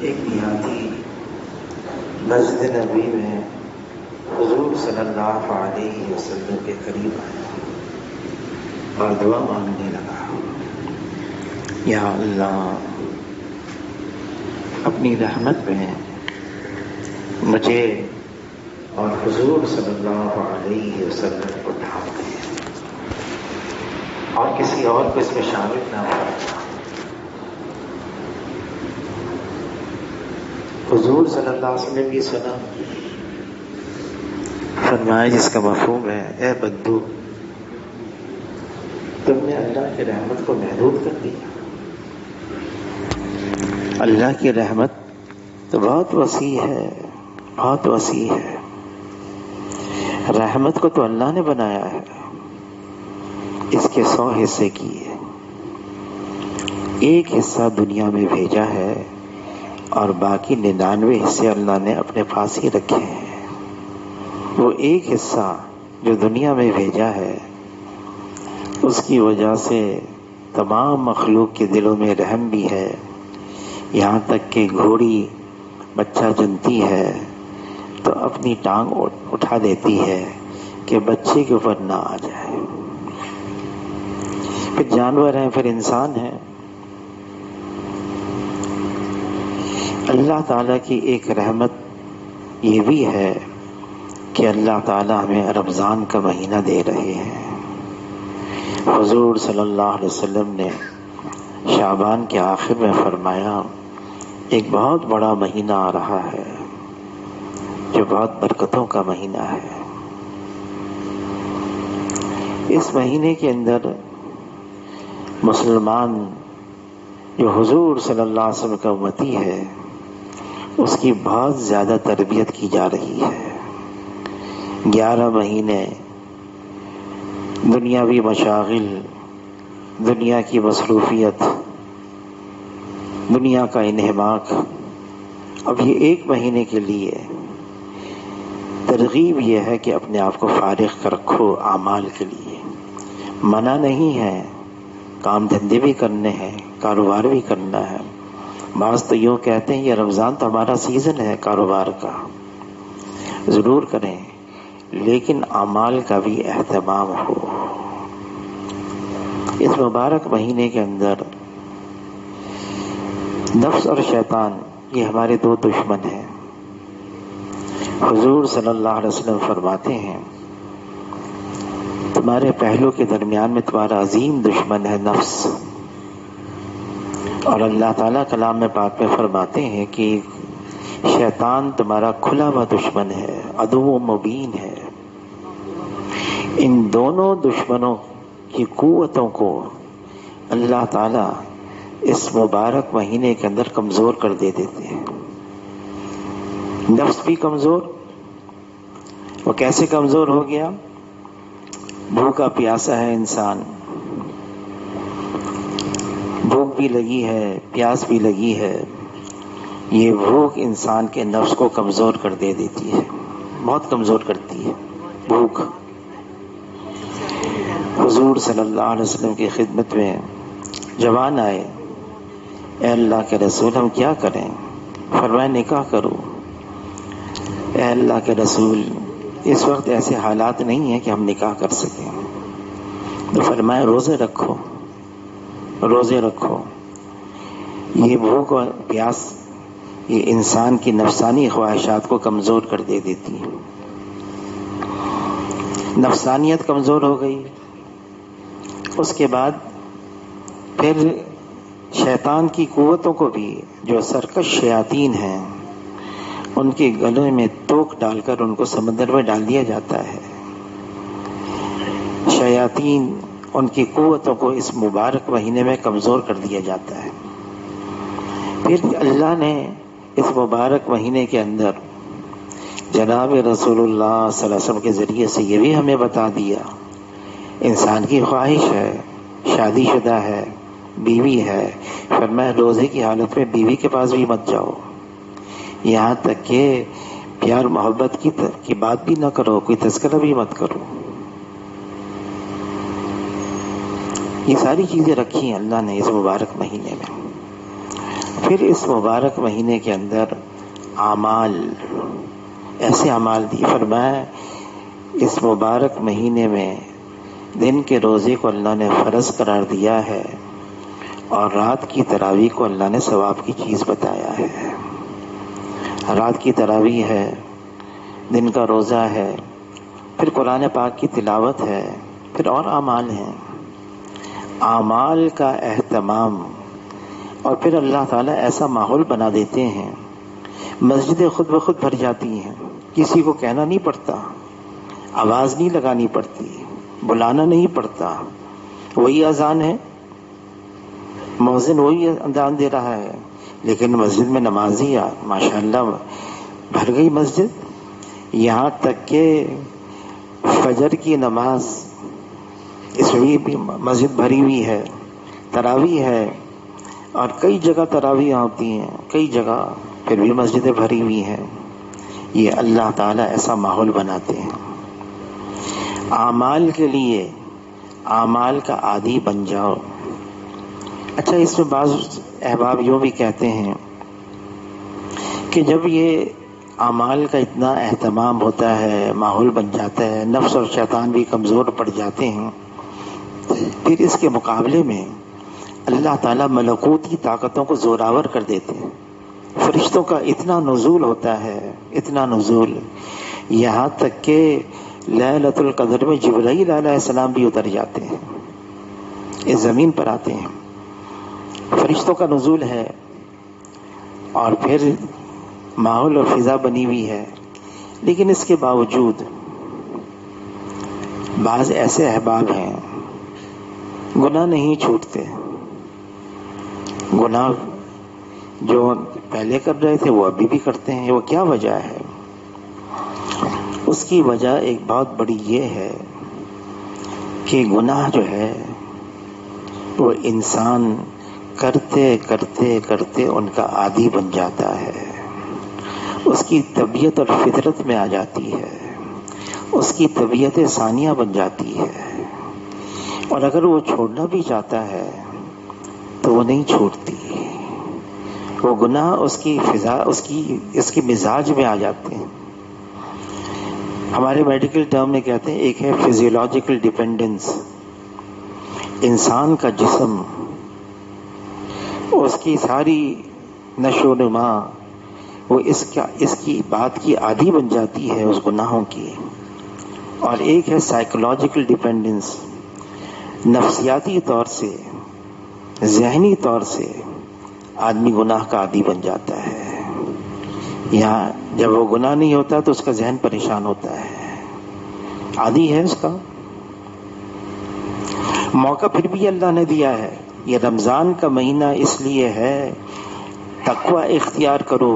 ایک دیہاتی مسجد نبوی میں حضور صلی اللہ علیہ وسلم کے قریب آیا اور دعا مانگنے لگا، یا اللہ اپنی رحمت میں مجھے اور حضور صلی اللہ علیہ وسلم کو ڈھانپ دے اور کسی اور کو اس میں شامل نہ کرنا۔ حضور صلی اللہ علیہ وسلم نے سنا، فرمایا جس کا مفہوم ہے، اے بدو تم نے اللہ کی رحمت کو محدود کر دیا۔ اللہ کی رحمت تو بہت وسیع ہے، بہت وسیع ہے۔ رحمت کو تو اللہ نے بنایا ہے، اس کے 100 حصے کیے، ایک حصہ دنیا میں بھیجا ہے اور باقی 99 حصے اللہ نے اپنے پاس ہی رکھے ہیں۔ وہ ایک حصہ جو دنیا میں بھیجا ہے، اس کی وجہ سے تمام مخلوق کے دلوں میں رحم بھی ہے، یہاں تک کہ گھوڑی بچہ جنتی ہے تو اپنی ٹانگ اٹھا دیتی ہے کہ بچے کے اوپر نہ آ جائے۔ پھر جانور ہیں، پھر انسان ہیں۔ اللہ تعالیٰ کی ایک رحمت یہ بھی ہے کہ اللہ تعالیٰ ہمیں رمضان کا مہینہ دے رہے ہیں۔ حضور صلی اللہ علیہ وسلم نے شعبان کے آخر میں فرمایا، ایک بہت بڑا مہینہ آ رہا ہے جو بہت برکتوں کا مہینہ ہے۔ اس مہینے کے اندر مسلمان جو حضور صلی اللہ علیہ وسلم کا امتی ہے، اس کی بہت زیادہ تربیت کی جا رہی ہے۔ 11 مہینے دنیاوی مشاغل، دنیا کی مصروفیت، دنیا کا انہماک، اب یہ 1 مہینے کے لیے ترغیب یہ ہے کہ اپنے آپ کو فارغ کر رکھو اعمال کے لیے۔ منع نہیں ہے، کام دھندے بھی کرنے ہیں، کاروبار بھی کرنا ہے۔ بعض تو یوں کہتے ہیں یہ رمضان تو ہمارا سیزن ہے کاروبار کا، ضرور کریں، لیکن اعمال کا بھی اہتمام ہو۔ اس مبارک مہینے کے اندر نفس اور شیطان یہ ہمارے 2 دشمن ہیں۔ حضور صلی اللہ علیہ وسلم فرماتے ہیں، تمہارے پہلو کے درمیان میں تمہارا عظیم دشمن ہے نفس، اور اللہ تعالیٰ کلام میں پاک میں فرماتے ہیں کہ شیطان تمہارا کھلا ہوا دشمن ہے، عدو مبین ہے۔ ان دونوں دشمنوں کی قوتوں کو اللہ تعالیٰ اس مبارک مہینے کے اندر کمزور کر دیتے ہیں۔ نفس بھی کمزور، وہ کیسے کمزور ہو گیا؟ بھوکا پیاسا ہے انسان، بھوک بھی لگی ہے، پیاس بھی لگی ہے، یہ بھوک انسان کے نفس کو کمزور کر دے دیتی ہے، بہت کمزور کرتی ہے بھوک۔ حضور صلی اللہ علیہ وسلم کی خدمت میں جوان آئے، اے اللہ کے رسول ہم کیا کریں؟ فرمایا نکاح کرو۔ اے اللہ کے رسول اس وقت ایسے حالات نہیں ہیں کہ ہم نکاح کر سکیں، تو فرمایا روزے رکھو، روزے رکھو۔ یہ بھوک اور پیاس یہ انسان کی نفسانی خواہشات کو کمزور کر دے دیتی ہے۔ نفسانیت کمزور ہو گئی، اس کے بعد پھر شیطان کی قوتوں کو بھی، جو سرکش شیاطین ہیں، ان کے گلے میں توک ڈال کر ان کو سمندر میں ڈال دیا جاتا ہے۔ شیاطین ان کی قوتوں کو اس مبارک مہینے میں کمزور کر دیا جاتا ہے۔ پھر اللہ نے اس مبارک مہینے کے اندر جناب رسول اللہ صلی اللہ علیہ وسلم کے ذریعے سے یہ بھی ہمیں بتا دیا، انسان کی خواہش ہے، شادی شدہ ہے، بیوی ہے، فرمایا روزے کی حالت میں بیوی کے پاس بھی مت جاؤ، یہاں تک کہ پیار محبت کی بات بھی نہ کرو، کوئی تذکرہ بھی مت کرو۔ یہ ساری چیزیں رکھی ہیں اللہ نے اس مبارک مہینے میں. پھر اس مبارک مہینے کے اندر اعمال، ایسے اعمال دیے. فرمایا اس مبارک مہینے میں دن کے روزے کو اللہ نے فرض قرار دیا ہے اور رات کی تراویح کو اللہ نے ثواب کی چیز بتایا ہے. رات کی تراویح ہے، دن کا روزہ ہے، پھر قرآن پاک کی تلاوت ہے، پھر اور اعمال ہیں. اعمال کا اہتمام، اور پھر اللہ تعالیٰ ایسا ماحول بنا دیتے ہیں، مسجدیں خود بخود بھر جاتی ہیں. کسی کو کہنا نہیں پڑتا، آواز نہیں لگانی پڑتی، بلانا نہیں پڑتا. وہی اذان ہے، مؤذن وہی اذان دے رہا ہے، لیکن مسجد میں نمازی ماشاءاللہ بھر گئی مسجد. یہاں تک کہ فجر کی نماز اس میں بھی مسجد بھری ہوئی ہے. تراویح ہے اور کئی جگہ تراویح ہوتی ہیں، کئی جگہ پھر بھی مسجدیں بھری ہوئی ہیں. یہ اللہ تعالیٰ ایسا ماحول بناتے ہیں. اعمال کے لیے اعمال کا عادی بن جاؤ. اچھا، اس میں بعض احباب یوں بھی کہتے ہیں کہ جب یہ اعمال کا اتنا اہتمام ہوتا ہے، ماحول بن جاتا ہے، نفس اور شیطان بھی کمزور پڑ جاتے ہیں، پھر اس کے مقابلے میں اللہ تعالیٰ ملکوتی طاقتوں کو زوراور کر دیتے ہیں. فرشتوں کا اتنا نزول ہوتا ہے، اتنا نزول، یہاں تک کہ لیلۃ القدر میں جبرائیل علیہ السلام بھی اتر جاتے ہیں، اس زمین پر آتے ہیں. فرشتوں کا نزول ہے اور پھر ماحول اور فضا بنی ہوئی ہے. لیکن اس کے باوجود بعض ایسے احباب ہیں گناہ نہیں چھوٹتے. گناہ جو پہلے کر رہے تھے وہ ابھی بھی کرتے ہیں. وہ کیا وجہ ہے؟ اس کی وجہ ایک بہت بڑی یہ ہے کہ گناہ جو ہے وہ انسان کرتے کرتے کرتے ان کا عادی بن جاتا ہے. اس کی طبیعت اور فطرت میں آ جاتی ہے، اس کی طبیعت ثانیہ بن جاتی ہے. اور اگر وہ چھوڑنا بھی چاہتا ہے تو وہ نہیں چھوڑتی. وہ گناہ اس کی فضا، اس کی مزاج میں آ جاتے ہیں. ہمارے میڈیکل ٹرم میں کہتے ہیں ایک ہے فزیولوجیکل ڈیپینڈنس. انسان کا جسم، اس کی ساری نشو و نما، وہ اس کی بات کی عادی بن جاتی ہے، اس گناہوں کی. اور ایک ہے سائیکولوجیکل ڈیپینڈنس. نفسیاتی طور سے، ذہنی طور سے آدمی گناہ کا عادی بن جاتا ہے. یہاں جب وہ گناہ نہیں ہوتا تو اس کا ذہن پریشان ہوتا ہے، عادی ہے اس کا. موقع پھر بھی اللہ نے دیا ہے. یہ رمضان کا مہینہ اس لیے ہے تقوی اختیار کرو،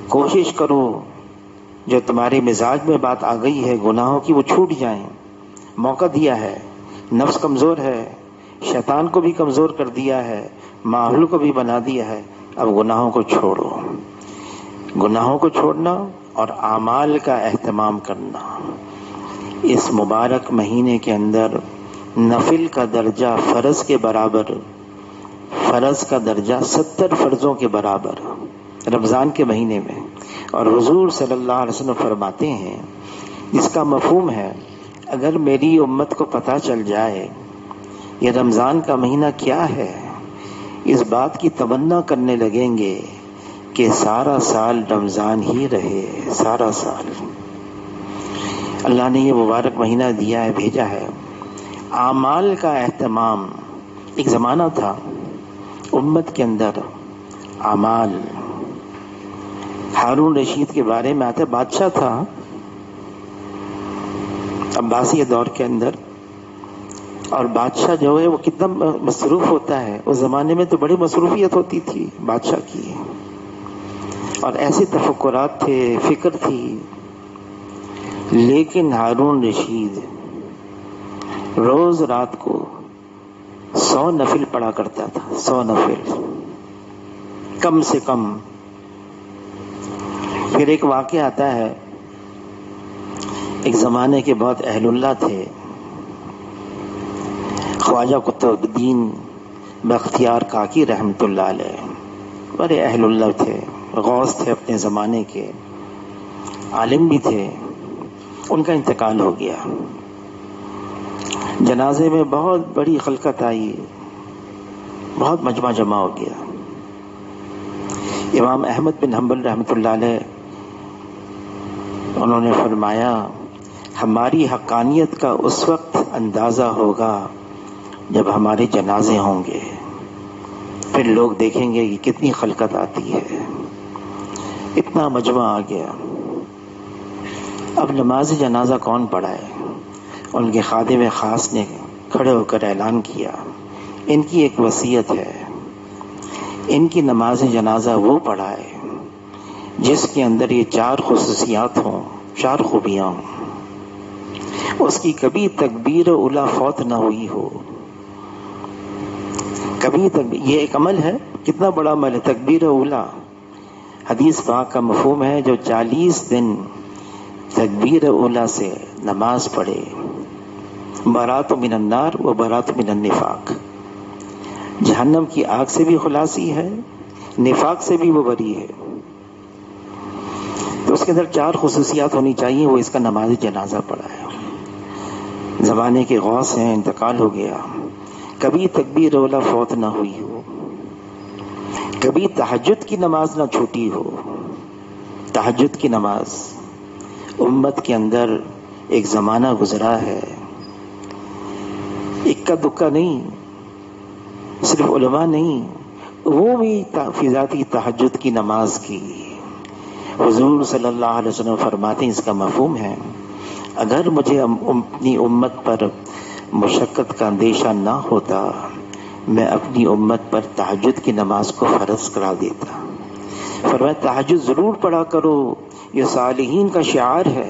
کوشش کرو جو تمہارے مزاج میں بات آ گئی ہے گناہوں کی وہ چھوٹ جائیں. موقع دیا ہے. نفس کمزور ہے، شیطان کو بھی کمزور کر دیا ہے، ماحول کو بھی بنا دیا ہے. اب گناہوں کو چھوڑو. گناہوں کو چھوڑنا اور اعمال کا اہتمام کرنا. اس مبارک مہینے کے اندر نفل کا درجہ فرض کے برابر، فرض کا درجہ 70 فرضوں کے برابر رمضان کے مہینے میں. اور حضور صلی اللہ علیہ وسلم فرماتے ہیں، جس کا مفہوم ہے اگر میری امت کو پتہ چل جائے یہ رمضان کا مہینہ کیا ہے، اس بات کی تمنا کرنے لگیں گے کہ سارا سال رمضان ہی رہے، سارا سال. اللہ نے یہ مبارک مہینہ دیا ہے، بھیجا ہے. اعمال کا اہتمام. ایک زمانہ تھا امت کے اندر اعمال. ہارون رشید کے بارے میں آتا ہے، بادشاہ تھا عباسی دور کے اندر. اور بادشاہ جو ہے وہ کتنا مصروف ہوتا ہے. اس زمانے میں تو بڑی مصروفیت ہوتی تھی بادشاہ کی، اور ایسے تفکرات تھے، فکر تھی. لیکن ہارون رشید روز رات کو 100 نفل پڑھا کرتا تھا، 100 نفل کم سے کم. پھر ایک واقعہ آتا ہے، ایک زمانے کے بہت اہل اللہ تھے، خواجہ قطب الدین بختیار کاکی رحمۃ اللہ علیہ بڑے اہل اللہ تھے، غوث تھے اپنے زمانے کے، عالم بھی تھے. ان کا انتقال ہو گیا. جنازے میں بہت بڑی خلقت آئی، بہت مجمع جمع ہو گیا. امام احمد بن حنبل رحمۃ اللہ علیہ انہوں نے فرمایا ہماری حقانیت کا اس وقت اندازہ ہوگا جب ہمارے جنازے ہوں گے، پھر لوگ دیکھیں گے کہ کتنی خلقت آتی ہے. اتنا مجمع آ گیا. اب نماز جنازہ کون پڑھائے؟ ان کے خادم خاص نے کھڑے ہو کر اعلان کیا ان کی ایک وصیت ہے، ان کی نماز جنازہ وہ پڑھائے جس کے اندر یہ 4 خصوصیات ہوں، 4 خوبیاں ہوں. اس کی کبھی تکبیر اولیٰ فوت نہ ہوئی ہو. کبھی یہ ایک عمل ہے، کتنا بڑا عمل ہے تکبیر اولیٰ. حدیث پاک کا مفہوم ہے جو 40 دن تکبیر اولیٰ سے نماز پڑھے برات من النار و برات من النفاق، جہنم کی آگ سے بھی خلاصی ہے، نفاق سے بھی وہ بری ہے. تو اس کے اندر 4 خصوصیات ہونی چاہیے. وہ اس کا نماز جنازہ پڑھا ہے. زمانے کے غوث ہیں، انتقال ہو گیا. کبھی تکبیر اولیٰ فوت نہ ہوئی ہو، کبھی تہجد کی نماز نہ چھوٹی ہو. تہجد کی نماز امت کے اندر ایک زمانہ گزرا ہے، اکا دکا نہیں، صرف علماء نہیں، وہ بھی فی ذاتی تہجد کی نماز کی. حضور صلی اللہ علیہ وسلم فرماتے ہیں اس کا مفہوم ہے اگر مجھے اپنی امت پر مشقت کا اندیشہ نہ ہوتا میں اپنی امت پر تہجد کی نماز کو فرض کرا دیتا. فرمایا تہجد ضرور پڑھا کرو، یہ صالحین کا شعار ہے.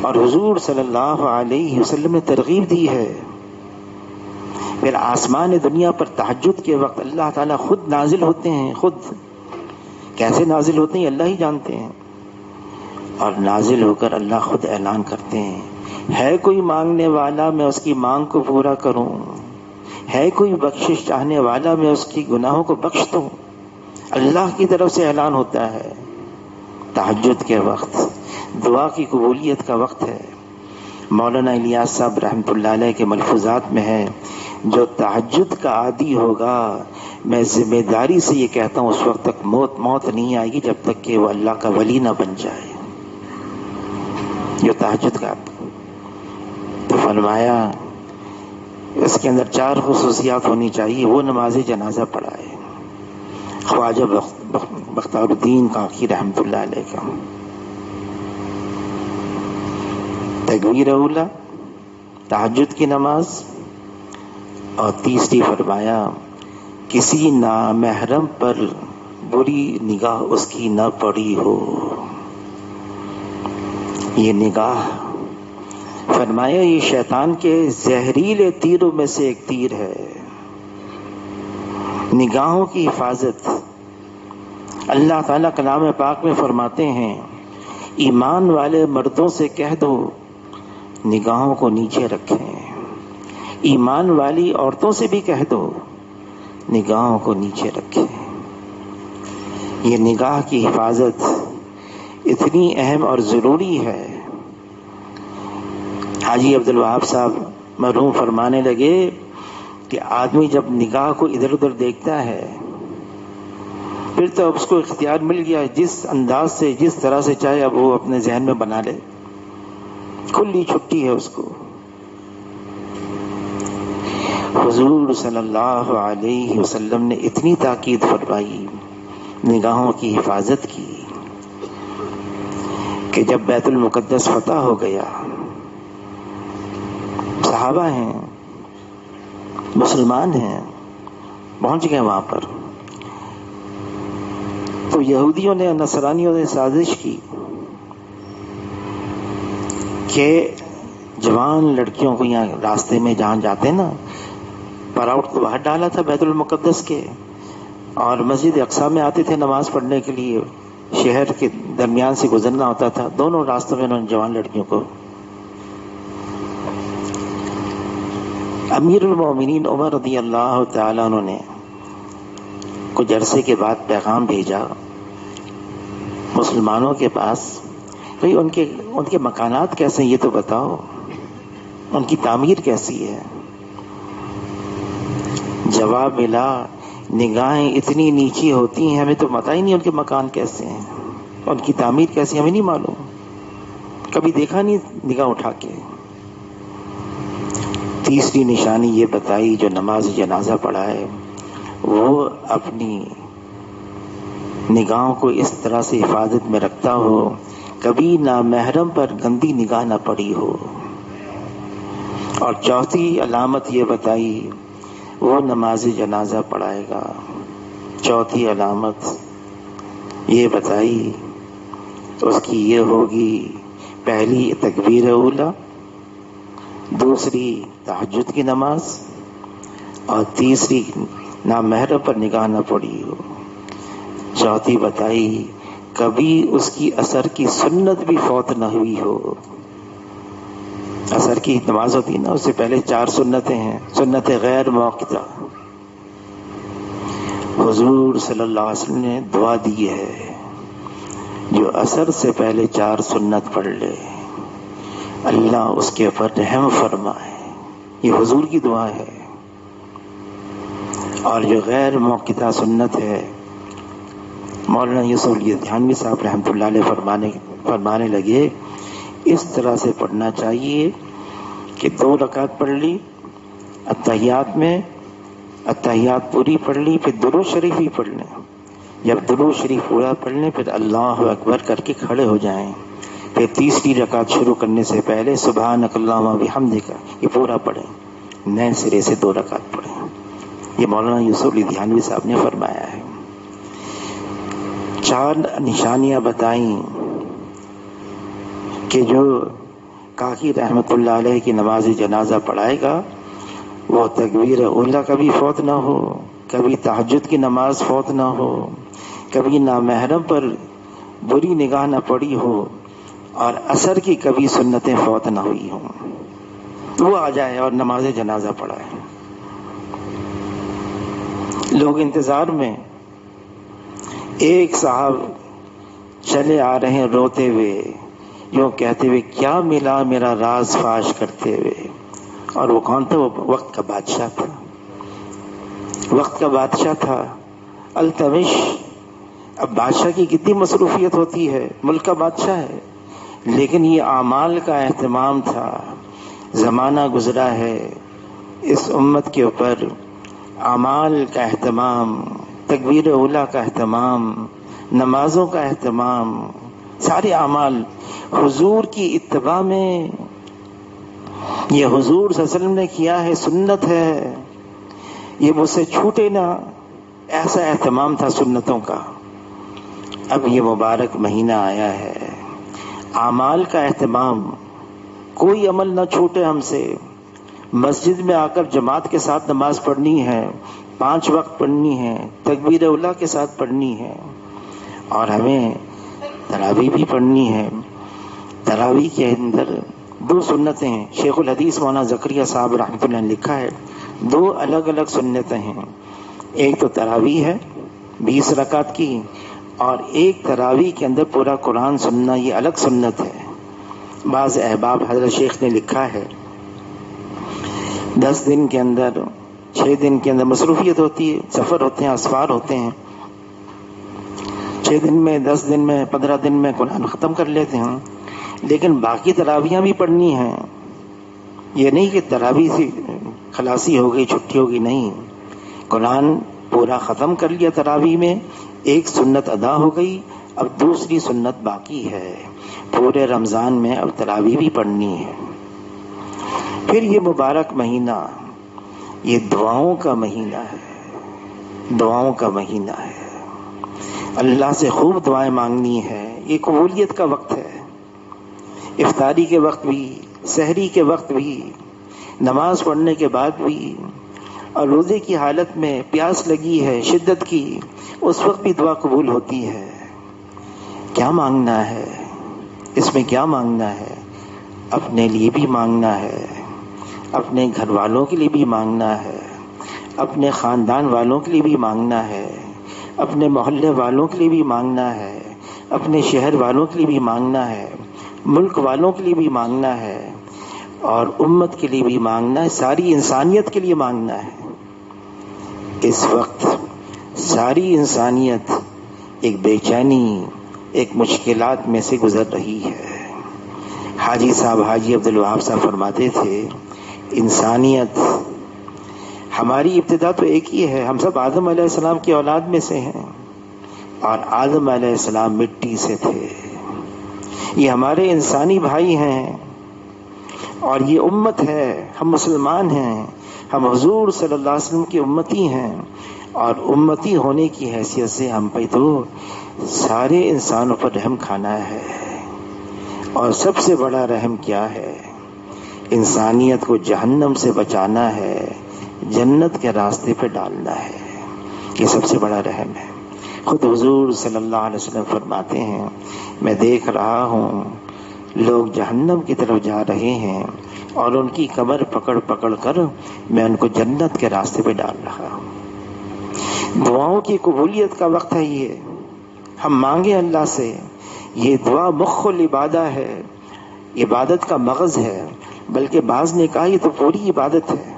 اور حضور صلی اللہ علیہ وسلم نے ترغیب دی ہے. پھر آسمان دنیا پر تہجد کے وقت اللہ تعالیٰ خود نازل ہوتے ہیں. خود کیسے نازل ہوتے ہیں اللہ ہی جانتے ہیں. اور نازل ہو کر اللہ خود اعلان کرتے ہیں ہے کوئی مانگنے والا میں اس کی مانگ کو پورا کروں، ہے کوئی بخشش چاہنے والا میں اس کی گناہوں کو بخش دوں. اللہ کی طرف سے اعلان ہوتا ہے. تہجد کے وقت دعا کی قبولیت کا وقت ہے. مولانا الیاس صاحب رحمۃ اللہ علیہ کے ملفوظات میں ہے جو تہجد کا عادی ہوگا میں ذمہ داری سے یہ کہتا ہوں اس وقت تک موت نہیں آئے گی جب تک کہ وہ اللہ کا ولی نہ بن جائے. جو تہجد کا تو فرمایا اس کے اندر 4 خصوصیات ہونی چاہیے. وہ نماز جنازہ پڑھائے. خواجہ بختیار الدین کاکی رحمۃ اللہ علیہ کا تکبیر اولیٰ، تہجد کی نماز، اور تیسری فرمایا کسی نامحرم پر بری نگاہ اس کی نہ پڑی ہو. یہ نگاہ فرمایا یہ شیطان کے زہریلے تیروں میں سے ایک تیر ہے. نگاہوں کی حفاظت اللہ تعالیٰ کلام پاک میں فرماتے ہیں ایمان والے مردوں سے کہہ دو نگاہوں کو نیچے رکھیں. ایمان والی عورتوں سے بھی کہہ دو نگاہوں کو نیچے رکھیں. یہ نگاہ کی حفاظت اتنی اہم اور ضروری ہے. حاجی عبدالوہاب صاحب مرحوم فرمانے لگے کہ آدمی جب نگاہ کو ادھر ادھر دیکھتا ہے پھر تو اب اس کو اختیار مل گیا جس انداز سے جس طرح سے چاہے اب وہ اپنے ذہن میں بنا لے، کھلی چھٹی ہے اس کو. حضور صلی اللہ علیہ وسلم نے اتنی تاکید فرمائی نگاہوں کی حفاظت کی کہ جب بیت المقدس فتح ہو گیا، صحابہ ہیں، مسلمان ہیں، پہنچ گئے وہاں پر، تو یہودیوں نے نصرانیوں نے سازش کی کہ جوان لڑکیوں کو یہاں راستے میں جہاں جاتے نا پراؤٹ کو باہر ڈالا تھا بیت المقدس کے، اور مسجد اقصی میں آتے تھے نماز پڑھنے کے لیے. شہر کے درمیان سے گزرنا ہوتا تھا، دونوں راستوں میں انہوں نے جوان لڑکیوں کو امیر المومنین عمر رضی اللہ تعالیٰ عنہ نے کچھ عرصے کے بعد پیغام بھیجا مسلمانوں کے پاس، بھئی ان کے مکانات کیسے ہیں یہ تو بتاؤ، ان کی تعمیر کیسی ہے؟ جواب ملا، نگاہیں اتنی نیچی ہوتی ہیں، ہمیں تو پتہ ہی نہیں ان کے مکان کیسے ہیں، ان کی تعمیر کیسی ہمیں نہیں معلوم، کبھی دیکھا نہیں نگاہ اٹھا کے۔ تیسری نشانی یہ بتائی، جو نماز جنازہ پڑھائے وہ اپنی نگاہوں کو اس طرح سے حفاظت میں رکھتا ہو، کبھی نامحرم پر گندی نگاہ نہ پڑی ہو۔ اور چوتھی علامت یہ بتائی، وہ نماز جنازہ پڑھائے گا، چوتھی علامت یہ بتائی اس کی یہ ہوگی، پہلی تکبیر اولا، دوسری تہجد کی نماز، اور تیسری نامحرم پر نگاہ نہ پڑی ہو، چوتھی بتائی کبھی اس کی اثر کی سنت بھی فوت نہ ہوئی ہو۔ اثر کی نماز ہوتی نا، اس سے پہلے 4 سنتیں ہیں، سنت غیر موقتہ۔ حضور صلی اللہ علیہ وسلم نے دعا دی ہے، جو اثر سے پہلے 4 سنت پڑھ لے اللہ اس کے اوپر رحم فرمائے، یہ حضور کی دعا ہے۔ اور جو غیر موقتہ سنت ہے، مولانا یوسف علی تھانوی صاحب رحمۃ اللہ علیہ فرمانے لگے، اس طرح سے پڑھنا چاہیے کہ 2 رکعت پڑھ لی اتحیات میں، اتحیات پوری پڑھ لی، پھر درود شریف ہی پڑھ لیں، جب درود شریف پورا پڑھ لیں پھر اللہ اکبر کر کے کھڑے ہو جائیں، پھر تیسری رکعت شروع کرنے سے پہلے سبحانک اللہم وبحمدک یہ پورا پڑھیں، نئے سرے سے 2 رکعت پڑھیں۔ یہ مولانا یوسف علی تھانوی صاحب نے فرمایا ہے۔ 4 نشانیاں بتائیں کہ جو کاکی رحمت اللہ علیہ کی نماز جنازہ پڑھائے گا وہ تکبیر اولا کبھی فوت نہ ہو، کبھی تہجد کی نماز فوت نہ ہو، کبھی نامحرم پر بری نگاہ نہ پڑی ہو، اور عصر کی کبھی سنتیں فوت نہ ہوئی ہوں، وہ آ جائے اور نماز جنازہ پڑھائے۔ لوگ انتظار میں، ایک صاحب چلے آ رہے ہیں روتے ہوئے، یوں کہتے ہوئے کیا ملا میرا راز فاش کرتے ہوئے، اور وہ کون تھا؟ وہ وقت کا بادشاہ تھا، وقت کا بادشاہ تھا التمش۔ اب بادشاہ کی کتنی مصروفیت ہوتی ہے، ملک کا بادشاہ ہے، لیکن یہ اعمال کا اہتمام تھا۔ زمانہ گزرا ہے، اس امت کے اوپر اعمال کا اہتمام، تکبیر اولا کا اہتمام، نمازوں کا اہتمام، سارے اعمال حضور کی اتباع میں، یہ حضور صلی اللہ علیہ وسلم نے کیا ہے، سنت ہے، یہ مجھ سے چھوٹے نہ، ایسا اہتمام تھا سنتوں کا۔ اب یہ مبارک مہینہ آیا ہے، اعمال کا اہتمام، کوئی عمل نہ چھوٹے ہم سے، مسجد میں آ کر جماعت کے ساتھ نماز پڑھنی ہے، 5 وقت پڑھنی ہے، تکبیر اولا کے ساتھ پڑھنی ہے، اور ہمیں تراویح بھی پڑھنی ہے۔ تراویح کے اندر 2 سنتیں ہیں، شیخ الحدیث مولانا زکریا صاحب رحمۃ اللہ نے لکھا ہے 2 الگ الگ سنتیں ہیں، ایک تو تراویح ہے 20 رکعت کی، اور ایک تراویح کے اندر پورا قرآن سننا، یہ الگ سنت ہے۔ بعض احباب حضرت شیخ نے لکھا ہے 10 دن کے اندر 6 دن کے اندر مصروفیت ہوتی ہے، سفر ہوتے ہیں، اسفار ہوتے ہیں، 6 دن میں 10 دن میں 15 دن میں قرآن ختم کر لیتے ہیں، لیکن باقی تراویحاں بھی پڑھنی ہیں۔ یہ نہیں کہ تراویح سے خلاصی ہو گئی، چھٹی ہو گئی، نہیں، قرآن پورا ختم کر لیا تراویح میں، ایک سنت ادا ہو گئی، اب دوسری سنت باقی ہے، پورے رمضان میں اب تراویح بھی پڑھنی ہے۔ پھر یہ مبارک مہینہ، یہ دعاؤں کا مہینہ ہے، دعاؤں کا مہینہ ہے، اللہ سے خوب دعائیں مانگنی ہے، یہ قبولیت کا وقت ہے، افطاری کے وقت بھی، سحری کے وقت بھی، نماز پڑھنے کے بعد بھی، اور روزے کی حالت میں پیاس لگی ہے شدت کی، اس وقت بھی دعا قبول ہوتی ہے۔ کیا مانگنا ہے اس میں؟ کیا مانگنا ہے؟ اپنے لیے بھی مانگنا ہے، اپنے گھر والوں کے لیے بھی مانگنا ہے، اپنے خاندان والوں کے لیے بھی مانگنا ہے، اپنے محلے والوں کے لیے بھی مانگنا ہے، اپنے شہر والوں کے لیے بھی مانگنا ہے، ملک والوں کے لیے بھی مانگنا ہے، اور امت کے لیے بھی مانگنا ہے، ساری انسانیت کے لیے مانگنا ہے۔ اس وقت ساری انسانیت ایک بے چینی، ایک مشکلات میں سے گزر رہی ہے۔ حاجی عبدالوہاب صاحب فرماتے تھے، انسانیت ہماری ابتدا تو ایک ہی ہے، ہم سب آدم علیہ السلام کی اولاد میں سے ہیں، اور آدم علیہ السلام مٹی سے تھے۔ یہ ہمارے انسانی بھائی ہیں، اور یہ امت ہے، ہم مسلمان ہیں، ہم حضور صلی اللہ علیہ وسلم کی امتی ہیں، اور امتی ہونے کی حیثیت سے ہم پہ تو سارے انسانوں پر رحم کھانا ہے۔ اور سب سے بڑا رحم کیا ہے؟ انسانیت کو جہنم سے بچانا ہے، جنت کے راستے پہ ڈالنا ہے، یہ سب سے بڑا رحم ہے۔ خود حضور صلی اللہ علیہ وسلم فرماتے ہیں، میں دیکھ رہا ہوں لوگ جہنم کی طرف جا رہے ہیں، اور ان کی کمر پکڑ پکڑ کر میں ان کو جنت کے راستے پہ ڈال رہا ہوں۔ دعاؤں کی قبولیت کا وقت ہے یہ، ہم مانگیں اللہ سے۔ یہ دعا مخ العبادہ ہے، عبادت کا مغز ہے، بلکہ بعض نے کہا یہ تو پوری عبادت ہے۔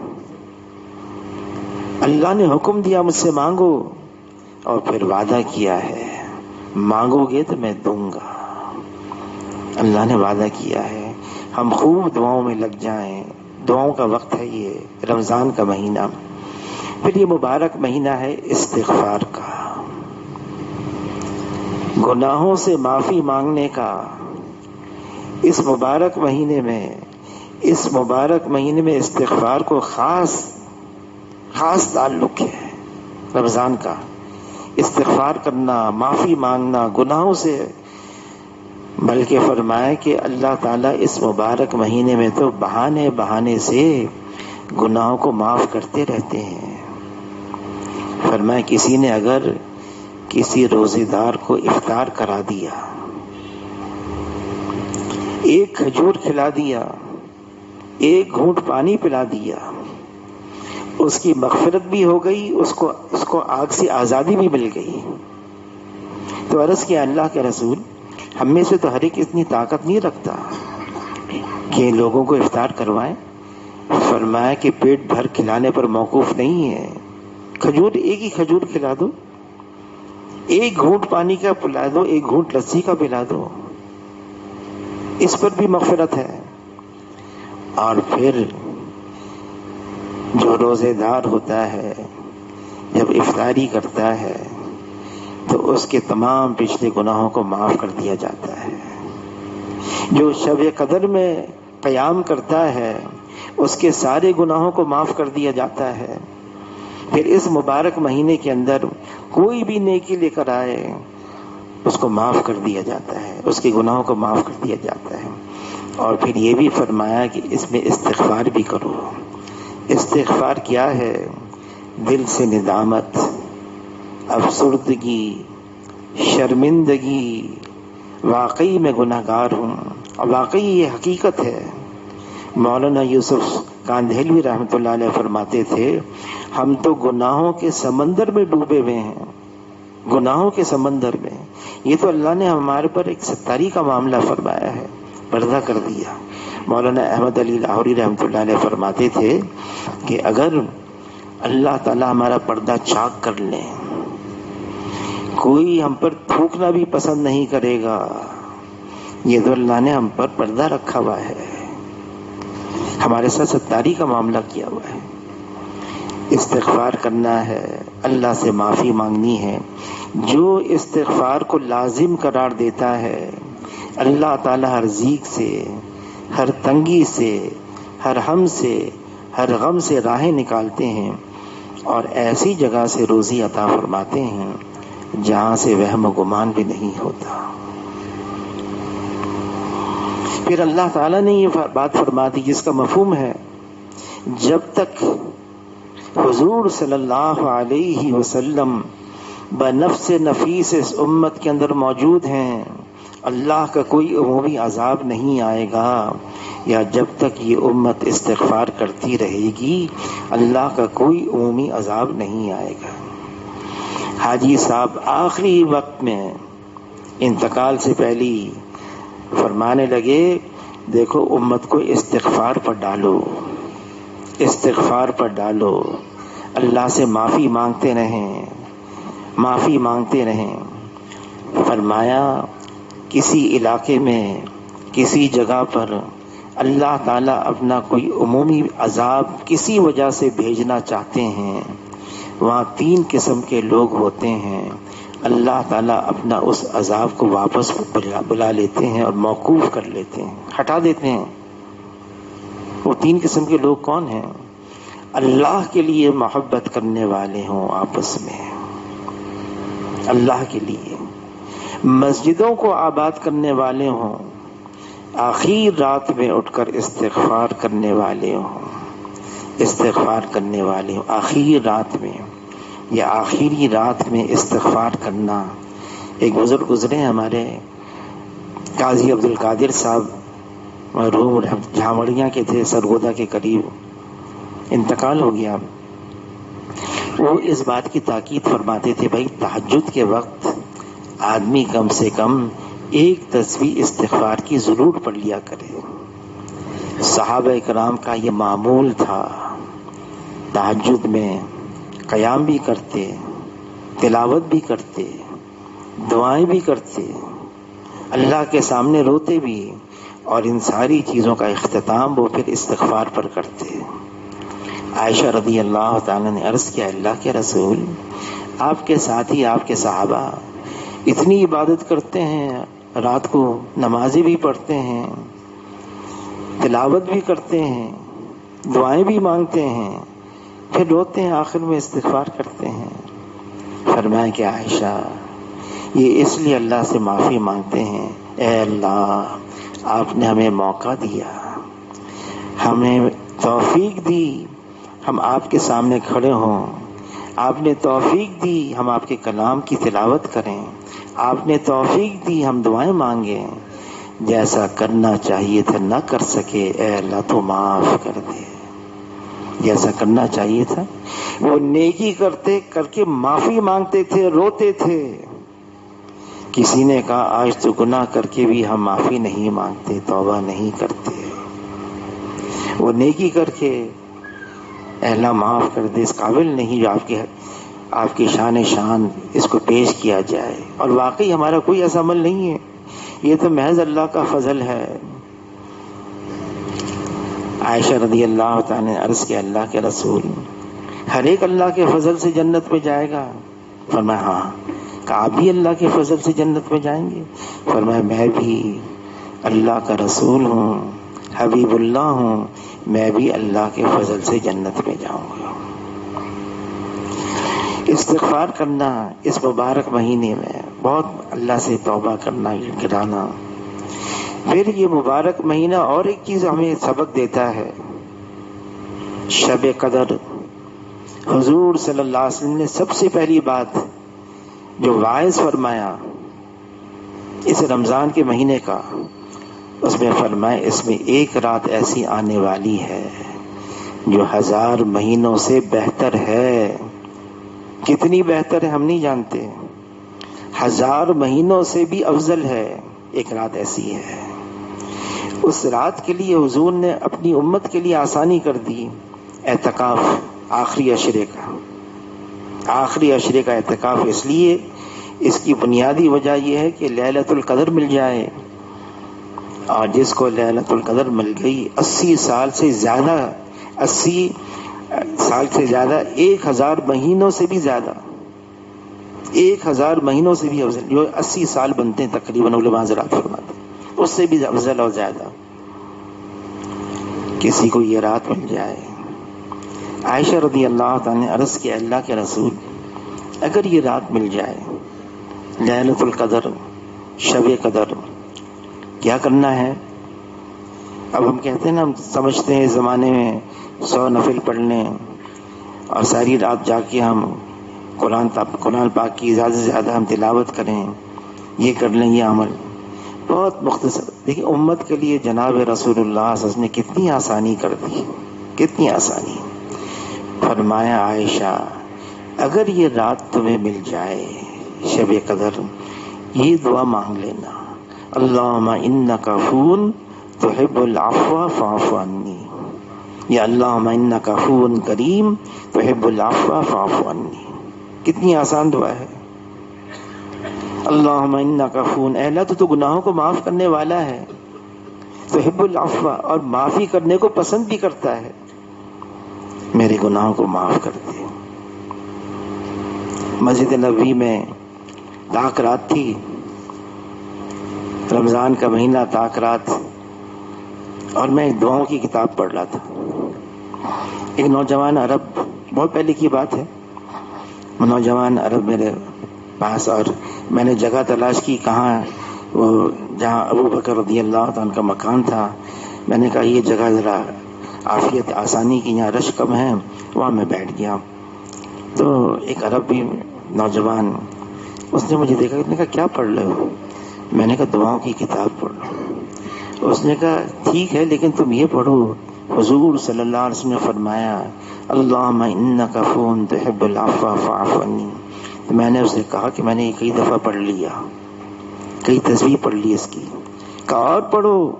اللہ نے حکم دیا مجھ سے مانگو، اور پھر وعدہ کیا ہے مانگو گے تو میں دوں گا۔ اللہ نے وعدہ کیا ہے، ہم خوب دعاؤں میں لگ جائیں۔ دعاؤں کا وقت ہے یہ رمضان کا مہینہ، پھر یہ مبارک مہینہ ہے استغفار کا، گناہوں سے معافی مانگنے کا۔ اس مبارک مہینے میں استغفار کو خاص تعلق ہے رمضان کا۔ استغفار کرنا، معافی مانگنا گناہوں سے، بلکہ فرمایا کہ اللہ تعالیٰ اس مبارک مہینے میں تو بہانے سے گناہوں کو معاف کرتے رہتے ہیں۔ فرمایا کسی نے اگر کسی روزے دار کو افطار کرا دیا، ایک کھجور کھلا دیا، ایک گھونٹ پانی پلا دیا، اس کی مغفرت بھی ہو گئی، اس کو آگ سے آزادی بھی مل گئی۔ تو عرض کیا اللہ کے رسول، ہم میں سے تو ہر ایک اتنی طاقت نہیں رکھتا کہ لوگوں کو افطار کروائیں۔ فرمایا کہ پیٹ بھر کھلانے پر موقوف نہیں ہے، ایک ہی کھجور کھلا دو، ایک گھونٹ پانی کا پلا دو، ایک گھونٹ لسی کا پلا دو، اس پر بھی مغفرت ہے۔ اور پھر جو روزے دار ہوتا ہے جب افطاری کرتا ہے تو اس کے تمام پچھلے گناہوں کو معاف کر دیا جاتا ہے۔ جو شب قدر میں قیام کرتا ہے اس کے سارے گناہوں کو معاف کر دیا جاتا ہے۔ پھر اس مبارک مہینے کے اندر کوئی بھی نیکی لے کر آئے اس کو معاف کر دیا جاتا ہے، اس کے گناہوں کو معاف کر دیا جاتا ہے۔ اور پھر یہ بھی فرمایا کہ اس میں استغفار بھی کرو۔ استغفار کیا ہے؟ دل سے ندامت، افسردگی، شرمندگی، واقعی میں گناہ گار ہوں، اور واقعی یہ حقیقت ہے۔ مولانا یوسف کاندھیلوی رحمۃ اللہ علیہ فرماتے تھے، ہم تو گناہوں کے سمندر میں ڈوبے ہوئے ہیں، گناہوں کے سمندر میں۔ یہ تو اللہ نے ہمارے پر ایک ستاری کا معاملہ فرمایا ہے، پردہ کر دیا۔ مولانا احمد علی لاہوری رحمۃ اللہ علیہ فرماتے تھے کہ اگر اللہ تعالیٰ ہمارا پردہ چاک کر لیں، کوئی ہم پر تھوکنا بھی پسند نہیں کرے گا۔ یہ تو اللہ نے ہم پر پردہ رکھا ہوا ہے، ہمارے ساتھ ستاری کا معاملہ کیا ہوا ہے۔ استغفار کرنا ہے، اللہ سے معافی مانگنی ہے۔ جو استغفار کو لازم قرار دیتا ہے، اللہ تعالیٰ ہر ضیق سے، ہر تنگی سے، ہر ہم سے، ہر غم سے راہیں نکالتے ہیں، اور ایسی جگہ سے روزی عطا فرماتے ہیں جہاں سے وہم و گمان بھی نہیں ہوتا۔ پھر اللہ تعالیٰ نے یہ بات فرما دی جس کا مفہوم ہے، جب تک حضور صلی اللہ علیہ وسلم بنفس نفیس اس امت کے اندر موجود ہیں، اللہ کا کوئی عمومی عذاب نہیں آئے گا، یا جب تک یہ امت استغفار کرتی رہے گی اللہ کا کوئی عمومی عذاب نہیں آئے گا۔ حاجی صاحب آخری وقت میں انتقال سے پہلی فرمانے لگے دیکھو امت کو استغفار پر ڈالو، استغفار پر ڈالو، اللہ سے معافی مانگتے رہیں، معافی مانگتے رہیں۔ فرمایا کسی علاقے میں کسی جگہ پر اللہ تعالیٰ اپنا کوئی عمومی عذاب کسی وجہ سے بھیجنا چاہتے ہیں، وہاں 3 قسم کے لوگ ہوتے ہیں، اللہ تعالیٰ اپنا اس عذاب کو واپس بلا لیتے ہیں اور موقوف کر لیتے ہیں، ہٹا دیتے ہیں۔ وہ 3 قسم کے لوگ کون ہیں؟ اللہ کے لیے محبت کرنے والے ہوں آپس میں، اللہ کے لیے مسجدوں کو آباد کرنے والے ہوں، آخر رات میں اٹھ کر استغفار کرنے والے ہوں، استغفار کرنے والے ہوں آخر رات میں، یا آخری رات میں استغفار کرنا۔ ایک بزرگ گزرے ہمارے قاضی عبد القادر صاحب، مرحوم جھامڑیاں کے تھے، سرگودا کے قریب، انتقال ہو گیا۔ وہ اس بات کی تاکید فرماتے تھے بھائی تہجد کے وقت آدمی کم سے کم ایک تسبیح استغفار کی ضرور پڑھ لیا کرے۔ صحابہ کرام کا یہ معمول تھا، تہجد میں قیام بھی کرتے، تلاوت بھی کرتے، دعائیں بھی کرتے، اللہ کے سامنے روتے بھی، اور ان ساری چیزوں کا اختتام وہ پھر استغفار پر کرتے۔ عائشہ رضی اللہ تعالیٰ نے عرض کیا اللہ کے رسول، آپ کے ساتھی آپ کے صحابہ اتنی عبادت کرتے ہیں، رات کو نمازیں بھی پڑھتے ہیں، تلاوت بھی کرتے ہیں، دعائیں بھی مانگتے ہیں، پھر روتے ہیں، آخر میں استغفار کرتے ہیں۔ فرمایا کہ عائشہ یہ اس لیے اللہ سے معافی مانگتے ہیں، اے اللہ آپ نے ہمیں موقع دیا، ہمیں توفیق دی ہم آپ کے سامنے کھڑے ہوں، آپ نے توفیق دی ہم آپ کے کلام کی تلاوت کریں، آپ نے توفیق دی ہم دعائیں مانگیں، جیسا کرنا چاہیے تھا نہ کر سکے اے اللہ تو معاف کر دے۔ جیسا کرنا چاہیے تھا وہ نیکی کرتے کر کے معافی مانگتے تھے، روتے تھے۔ کسی نے کہا آج تو گناہ کر کے بھی ہم معافی نہیں مانگتے، توبہ نہیں کرتے، وہ نیکی کر کے اے اللہ معاف کر دے، اس قابل نہیں جو آپ کی شان اس کو پیش کیا جائے۔ اور واقعی ہمارا کوئی ایسا عمل نہیں ہے، یہ تو محض اللہ کا فضل ہے۔ عائشہ رضی اللہ تعالیٰ نے عرض کیا اللہ کے رسول ہر ایک اللہ کے فضل سے جنت میں جائے گا؟ فرمایا ہاں۔ کہا آپ بھی اللہ کے فضل سے جنت میں جائیں گے؟ فرمایا میں بھی اللہ کا رسول ہوں، حبیب اللہ ہوں، میں بھی اللہ کے فضل سے جنت میں جاؤں گا۔ استغفار کرنا اس مبارک مہینے میں، بہت اللہ سے توبہ کرنا، گرانا۔ پھر یہ مبارک مہینہ اور ایک چیز ہمیں سبق دیتا ہے، شب قدر۔ حضور صلی اللہ علیہ وسلم نے سب سے پہلی بات جو واعظ فرمایا اس رمضان کے مہینے کا، اس میں فرمایا اس میں ایک رات ایسی آنے والی ہے جو 1000 مہینوں سے بہتر ہے۔ کتنی بہتر ہے ہم نہیں جانتے، 1000 مہینوں سے بھی افضل ہے، ایک رات ایسی ہے۔ اس رات کے لیے حضور نے اپنی امت کے لیے آسانی کر دی، اعتکاف آخری عشرے کا اعتکاف، اس لیے اس کی بنیادی وجہ یہ ہے کہ لیلۃ القدر مل جائے، اور جس کو لیلۃ القدر مل گئی 80 سال سے زیادہ 1000 مہینوں سے بھی زیادہ، 1000 مہینوں سے بھی افضل، جو 80 سال بنتے ہیں تقریباً علماء حضرات فرماتے ہیں، اس سے بھی افضل اور زیادہ کسی کو یہ رات مل جائے۔ عائشہ رضی اللہ تعالیٰ نے عرض کیا اللہ کے رسول اگر یہ رات مل جائے لیلۃ القدر، شب قدر، کیا کرنا ہے؟ اب ہم کہتے ہیں نا، ہم سمجھتے ہیں اس زمانے میں 100 نفل پڑھ لیں اور ساری رات جا کے ہم قرآن پاک کی زیادہ سے زیادہ ہم تلاوت کریں، یہ کر لیں یہ عمل۔ بہت مختصر. دیکھیں امت کے لیے جناب رسول اللہ صلی اللہ علیہ وسلم نے کتنی آسانی کر دی, کتنی آسانی. فرمایا عائشہ اگر یہ رات تمہیں مل جائے شب قدر, یہ دعا مانگ لینا, اللہم انک عفو تحب العفو فاعف عنی, یا اللہم انک عفو کریم تحب العفو فاعف عنی. کتنی آسان دعا ہے. اللہم انک عفو, اے اللہ تو گناہوں کو معاف کرنے والا ہے, تحب العفو, اور معافی کرنے کو پسند بھی کرتا ہے, میرے گناہوں کو معاف کر دے. مسجد نبوی میں طاق رات تھی, رمضان کا مہینہ, طاق رات, اور میں ایک دعاؤں کی کتاب پڑھ رہا تھا. ایک نوجوان عرب, بہت پہلے کی بات ہے, نوجوان عرب میرے پاس, اور میں نے جگہ تلاش کی کہاں وہ جہاں ابو بکر رضی اللہ عنہ کا مکان تھا. میں نے کہا یہ جگہ ذرا عافیت آسانی کی, یہاں رش کم ہے, وہاں میں بیٹھ گیا. تو ایک عربی نوجوان, اس نے مجھے دیکھا, اس نے کہا کیا پڑھ رہے ہو؟ میں نے کہا دعاؤں کی کتاب پڑھ رہا ہوں. اس نے کہا ٹھیک ہے لیکن تم یہ پڑھو, حضور صلی اللہ علیہ وسلم نے فرمایا اللہم انک عفو تحب العفو فاعف عنی. تو میں نے اسے کہا کہ میں نے یہ کئی دفعہ پڑھ لیا, کئی تصویر پڑھ لی اس کی. کہا اور پڑھو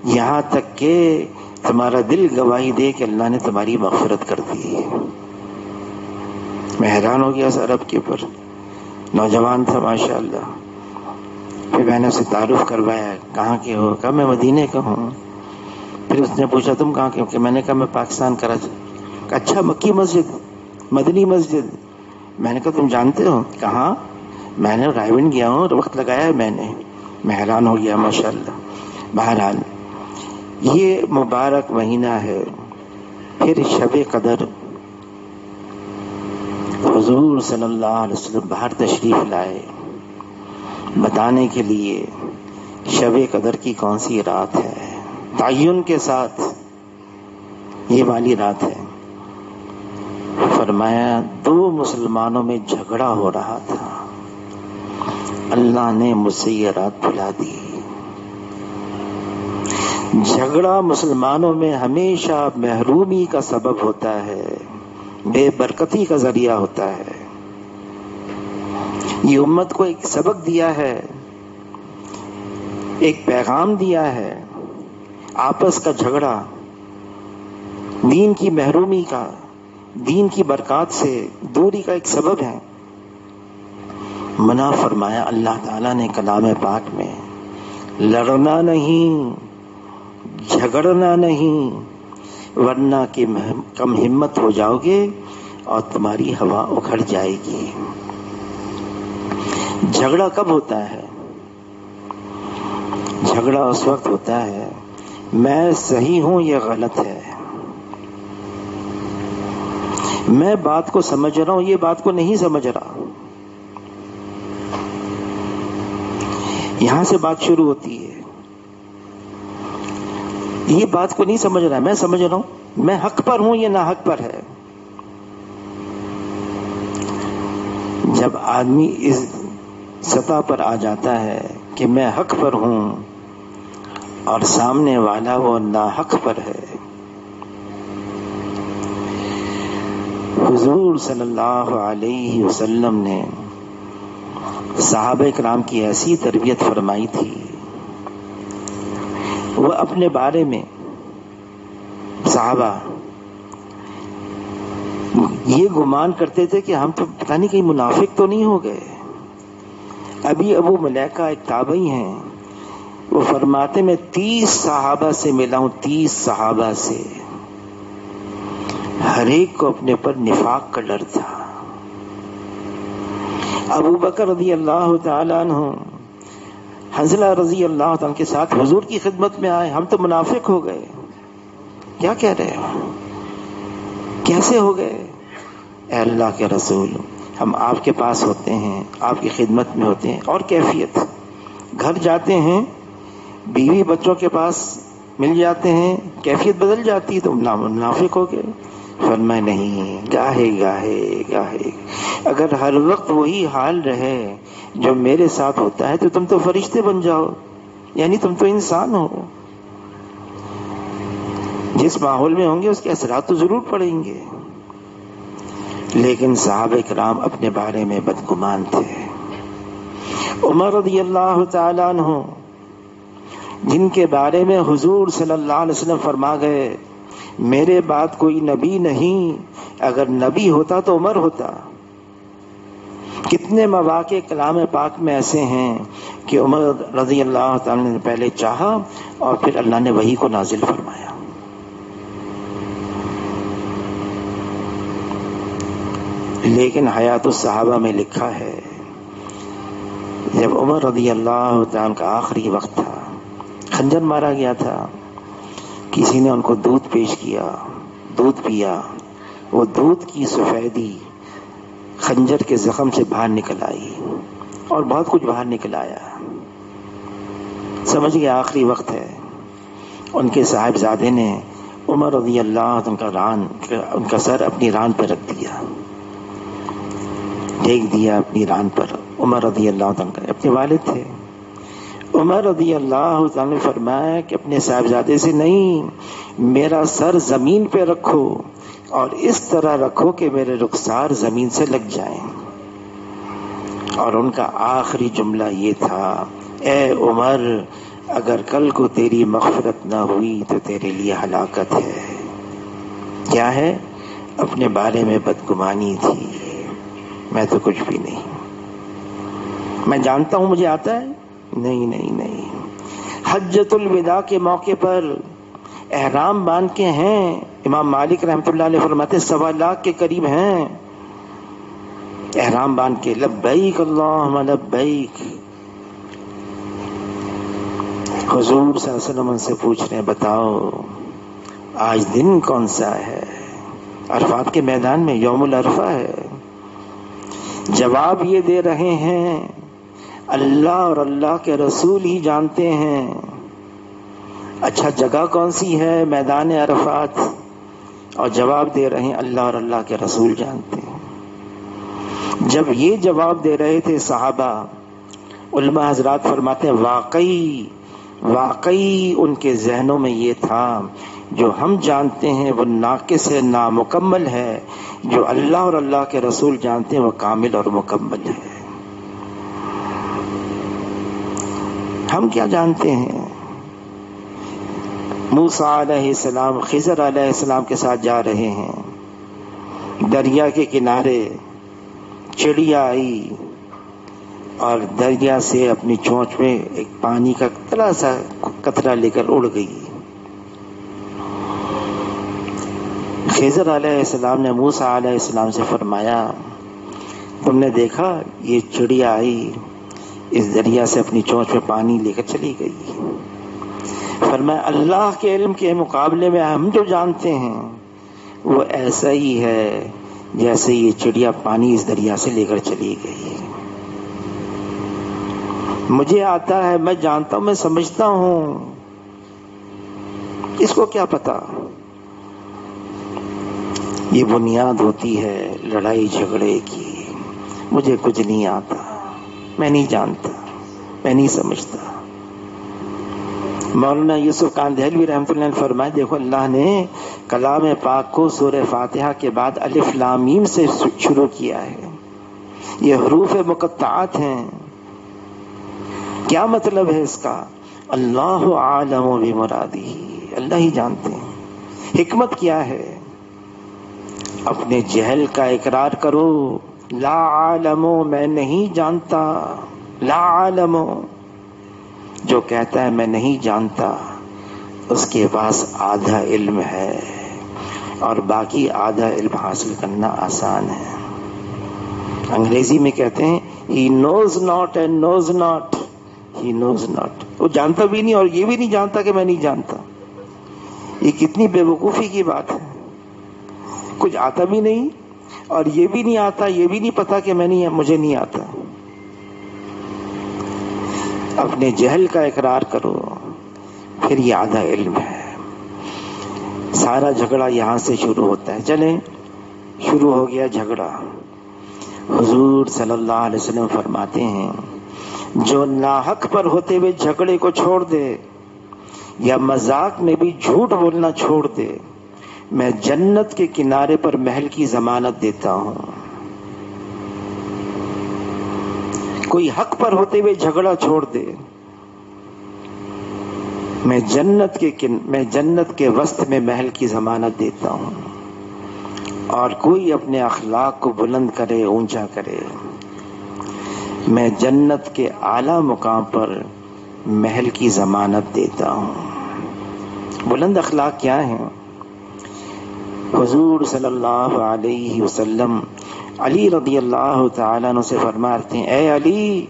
یہاں تک کہ تمہارا دل گواہی دے کہ اللہ نے تمہاری مغفرت کر دی. میں حیران ہو گیا اس عرب کے اوپر, نوجوان تھا ماشاء اللہ. پھر میں نے اسے تعارف کروایا, کہاں کے ہو؟ کہا میں مدینے کا ہوں. پھر اس نے پوچھا تم کہاں کے ہو؟ کہ میں نے کہا میں پاکستان کراچی. کہا اچھا مکی مسجد, مدنی مسجد. میں نے کہا تم جانتے ہو؟ کہاں؟ میں نے رائے گنج گیا ہوں, وقت لگایا ہے میں نے. میں حیران ہو گیا ماشاء اللہ. بہرحال یہ مبارک مہینہ ہے. پھر شب قدر, حضور صلی اللہ علیہ وسلم باہر تشریف لائے بتانے کے لیے شب قدر کی کون سی رات ہے, تعین کے ساتھ یہ والی رات ہے. فرمایا دو مسلمانوں میں جھگڑا ہو رہا تھا, اللہ نے مجھ سے یہ رات بلا دی. جھگڑا مسلمانوں میں ہمیشہ محرومی کا سبب ہوتا ہے, بے برکتی کا ذریعہ ہوتا ہے. یہ امت کو ایک سبق دیا ہے, ایک پیغام دیا ہے. آپس کا جھگڑا دین کی محرومی کا, دین کی برکات سے دوری کا ایک سبب ہے. منع فرمایا اللہ تعالیٰ نے کلام پاک میں, لڑنا نہیں, جھگڑنا نہیں, ورنہ کہ کم ہمت ہو جاؤ گے اور تمہاری ہوا اکھڑ جائے گی. جھگڑا کب ہوتا ہے؟ جھگڑا اس وقت ہوتا ہے میں صحیح ہوں یہ غلط ہے, میں بات کو سمجھ رہا ہوں یہ بات کو نہیں سمجھ رہا. یہاں سے بات شروع ہوتی ہے. یہ بات کو نہیں سمجھ رہا, میں سمجھ رہا ہوں, میں حق پر ہوں یہ ناحق پر ہے. جب آدمی اس سطح پر آ جاتا ہے کہ میں حق پر ہوں اور سامنے والا وہ ناحق پر ہے. حضور صلی اللہ علیہ وسلم نے صحابہ کرام کی ایسی تربیت فرمائی تھی, وہ اپنے بارے میں صحابہ یہ گمان کرتے تھے کہ ہم تو پتہ نہیں کہیں منافق تو نہیں ہو گئے. ابھی ابو ملیکہ ایک تابعی ہیں, وہ فرماتے میں 30 صحابہ سے ملا ہوں, 30 صحابہ سے, ہر ایک کو اپنے پر نفاق کا ڈر تھا. ابو بکر رضی اللہ تعالیٰ عنہ, حنظلہ رضی اللہ عنہ کے ساتھ حضور کی خدمت میں آئے, ہم تو منافق ہو گئے. کیا کہہ رہے ہو, کیسے ہو گئے؟ اے اللہ کے رسول, ہم آپ کے پاس ہوتے ہیں, آپ کی خدمت میں ہوتے ہیں, اور کیفیت گھر جاتے ہیں, بیوی بچوں کے پاس مل جاتے ہیں, کیفیت بدل جاتی ہے, تو منافق ہو گئے. فرمائے نہیں, گاہے گاہے گاہے. اگر ہر وقت وہی حال رہے, جو میرے ساتھ ہوتا ہے تو تم تو فرشتے بن جاؤ، یعنی تم تو انسان ہو. جس ماحول میں ہوں گے اس کے اثرات تو ضرور پڑیں گے. لیکن صحابہ کرام اپنے بارے میں بدگمان تھے. عمر رضی اللہ تعالیٰ عنہ جن کے بارے میں حضور صلی اللہ علیہ وسلم فرما گئے میرے بعد کوئی نبی نہیں، اگر نبی ہوتا تو عمر ہوتا. کتنے مواقع کلام پاک میں ایسے ہیں کہ عمر رضی اللہ تعالیٰ نے پہلے چاہا اور پھر اللہ نے وحی کو نازل فرمایا. لیکن حیات الصحابہ میں لکھا ہے جب عمر رضی اللہ تعالیٰ کا آخری وقت تھا، خنجر مارا گیا تھا، کسی نے ان کو دودھ پیش کیا، دودھ پیا، وہ دودھ کی سفیدی خنجر کے زخم سے باہر نکل آئی اور بہت کچھ باہر نکل آیا. سمجھ گیا آخری وقت ہے. ان کے صاحبزادے نے عمر رضی اللہ ان کا سر اپنی ران پر رکھ دیا، ٹیک دیا اپنی ران پر. عمر رضی اللہ عنہ اپنے والد تھے. عمر رضی اللہ عنہ نے فرمایا کہ اپنے صاحبزادے سے نہیں، میرا سر زمین پہ رکھو اور اس طرح رکھو کہ میرے رخسار زمین سے لگ جائیں. اور ان کا آخری جملہ یہ تھا، اے عمر اگر کل کو تیری مغفرت نہ ہوئی تو تیرے لیے ہلاکت ہے. کیا ہے؟ اپنے بارے میں بدگمانی تھی. میں تو کچھ بھی نہیں، میں جانتا ہوں مجھے آتا ہے. نہیں نہیں نہیں. حجۃ الوداع کے موقع پر احرام باندھ کے ہیں. امام مالک رحمۃ اللہ علیہ فرماتے 1.25 لاکھ کے قریب ہیں احرام باندھ کے. لبیک اللہم لبیک. حضور صلی اللہ علیہ وسلم ان سے پوچھ رہے ہیں بتاؤ آج دن کون سا ہے؟ عرفات کے میدان میں یوم العرفہ ہے. جواب یہ دے رہے ہیں اللہ اور اللہ کے رسول ہی جانتے ہیں. اچھا جگہ کون سی ہے؟ میدان عرفات. اور جواب دے رہے ہیں اللہ اور اللہ کے رسول جانتے ہیں. جب یہ جواب دے رہے تھے صحابہ، علماء حضرات فرماتے ہیں واقعی ان کے ذہنوں میں یہ تھا جو ہم جانتے ہیں وہ ناقص ہے، نامکمل ہے، جو اللہ اور اللہ کے رسول جانتے ہیں وہ کامل اور مکمل ہے. ہم کیا جانتے ہیں؟ موسیٰ علیہ السلام خضر علیہ السلام کے ساتھ جا رہے ہیں، دریا کے کنارے چڑیا آئی اور دریا سے اپنی چونچ میں ایک پانی کا تھوڑا سا قطرہ لے کر اڑ گئی. خضر علیہ السلام نے موسیٰ علیہ السلام سے فرمایا تم نے دیکھا یہ چڑیا آئی اس دریا سے اپنی چونچ میں پانی لے کر چلی گئی. فرمایا اللہ کے علم کے مقابلے میں ہم جو جانتے ہیں وہ ایسا ہی ہے جیسے یہ چڑیا پانی اس دریا سے لے کر چلی گئی. مجھے آتا ہے، میں جانتا ہوں، میں سمجھتا ہوں، اس کو کیا پتا. یہ بنیاد ہوتی ہے لڑائی جھگڑے کی. مجھے کچھ نہیں آتا، میں نہیں جانتا، میں نہیں سمجھتا. مولانا یوسف کاندھیلوی رحمۃ اللہ نے فرمایا دیکھو اللہ نے کلام پاک کو سورہ فاتحہ کے بعد الف لام میم سے شروع کیا ہے. یہ حروف مقطعات ہیں. کیا مطلب ہے اس کا؟ اللہ عالم بمرادہ، اللہ ہی جانتے ہیں. حکمت کیا ہے؟ اپنے جہل کا اقرار کرو. لا عالم، میں نہیں جانتا. لا عالم، جو کہتا ہے میں نہیں جانتا اس کے پاس آدھا علم ہے اور باقی آدھا علم حاصل کرنا آسان ہے. انگریزی میں کہتے ہیں he knows not and knows not. he knows not. وہ جانتا بھی نہیں اور یہ بھی نہیں جانتا کہ میں نہیں جانتا. یہ کتنی بے وقوفی کی بات ہے. کچھ آتا بھی نہیں اور یہ بھی نہیں آتا، یہ بھی نہیں پتا کہ مجھے نہیں آتا. اپنے جہل کا اقرار کرو، پھر یہ آدھا علم ہے. سارا جھگڑا یہاں سے شروع ہوتا ہے. چلیں شروع ہو گیا جھگڑا. حضور صلی اللہ علیہ وسلم فرماتے ہیں جو ناحق پر ہوتے ہوئے جھگڑے کو چھوڑ دے یا مذاق میں بھی جھوٹ بولنا چھوڑ دے، میں جنت کے کنارے پر محل کی ضمانت دیتا ہوں۔ کوئی حق پر ہوتے ہوئے جھگڑا چھوڑ دے، میں جنت کے وسط میں محل کی ضمانت دیتا ہوں۔ اور کوئی اپنے اخلاق کو بلند کرے، اونچا کرے، میں جنت کے اعلیٰ مقام پر محل کی ضمانت دیتا ہوں۔ بلند اخلاق کیا ہیں؟ حضور صلی اللہ علیہ وسلم علی رضی اللہ تعالیٰ عنہ سے فرماتے ہیں، اے علی،